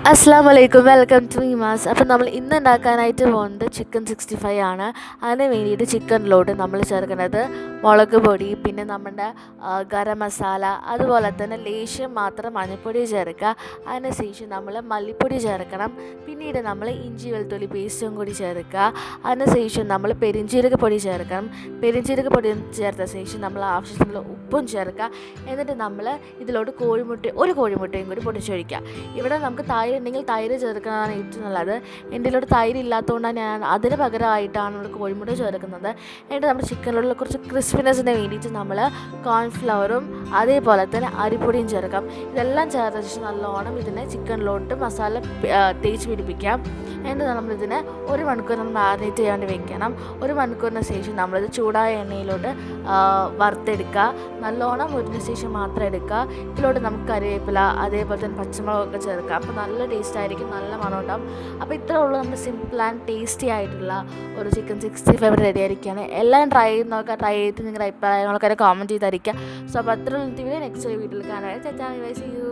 അസ്സലാമു അലൈക്കും, welcome to ഇമാസ്. അപ്പോൾ നമ്മൾ ഇന്ന് ഉണ്ടാക്കാനായിട്ട് പോകുന്നത് ചിക്കൻ 65 ആണ്. അതിന് വേണ്ടിയിട്ട് ചിക്കനിലോട്ട് നമ്മൾ ചേർക്കുന്നത് മുളക് പൊടി, പിന്നെ നമ്മുടെ ഗരം മസാല, അതുപോലെ തന്നെ ലേശം മാത്രം മഞ്ഞൾപ്പൊടി ചേർക്കുക. അതിന് ശേഷം നമ്മൾ മല്ലിപ്പൊടി ചേർക്കണം. പിന്നീട് നമ്മൾ ഇഞ്ചി വെളുത്തുള്ളി പേസ്റ്റും കൂടി ചേർക്കുക. അതിന് ശേഷം നമ്മൾ പെരിഞ്ജീരക പൊടി ചേർക്കണം. പെരിഞ്ജീരക പൊടി ചേർത്ത ശേഷം നമ്മൾ ആവശ്യത്തിനുള്ള ഉപ്പും ചേർക്കുക. എന്നിട്ട് നമ്മൾ ഇതിലോട്ട് ഒരു കോഴിമുട്ടയും കൂടി പൊടിച്ചൊഴിക്കുക. ഇവിടെ നമുക്ക് തൈര് ഉണ്ടെങ്കിൽ തൈര് ചേർക്കുന്നതാണ് ഏറ്റവും നല്ലത്. എൻ്റെ ഇതിലോട്ട് തൈര് ഇല്ലാത്തതുകൊണ്ടാണ് ഞാൻ അതിന് പകരമായിട്ടാണ് നമ്മൾ കോഴിമുട്ട ചേർക്കുന്നത്. എന്നിട്ട് നമ്മുടെ ചിക്കനിലുള്ള കുറച്ച് ക്രിസ്പിനെസ്സിന് വേണ്ടിയിട്ട് നമ്മൾ കോൺഫ്ലവറും അതേപോലെ തന്നെ അരിപ്പൊടിയും ചേർക്കാം. ഇതെല്ലാം ചേർത്ത ശേഷം നല്ലോണം ഇതിനെ ചിക്കനിലോട്ട് മസാല തേച്ച് പിടിപ്പിക്കാം. എന്നിട്ട് നമ്മളിതിനെ 1 മണിക്കൂർ നമ്മൾ മാരിനേറ്റ് ചെയ്യാൻ വേണ്ടി വെക്കണം. 1 മണിക്കൂറിന് ശേഷം നമ്മളിത് ചൂടായ എണ്ണയിലോട്ട് വറുത്തെടുക്കുക. നല്ലോണം മുരിഞ്ഞ ശേഷം മാത്രം എടുക്കുക. ഇതിലോട്ട് നമുക്ക് കറിവേപ്പില അതേപോലെ തന്നെ പച്ചമുളകൊക്കെ ചേർക്കാം. അപ്പോൾ നല്ല ടേസ്റ്റ് ആയിരിക്കും, നല്ല മണം ഉണ്ടാവും. അപ്പോൾ ഇത്രേ ഉള്ളൂ നമ്മുടെ സിമ്പിൾ ആൻഡ് ടേസ്റ്റി ആയിട്ടുള്ള ഒരു ചിക്കൻ 65 റെഡി ആയിരിക്കുകയാണ്. എല്ലാം ട്രൈ ചെയ്ത് നോക്കുക. ട്രൈ ചെയ്ത് നിങ്ങളുടെ അഭിപ്രായങ്ങളൊക്കെ കമൻറ്റ് ചെയ്തായിരിക്കുക. സോ അപ്പോൾ അത്ര വീഡിയോ നെക്സ്റ്റ് വീട്ടിൽ കാണാൻ. See U.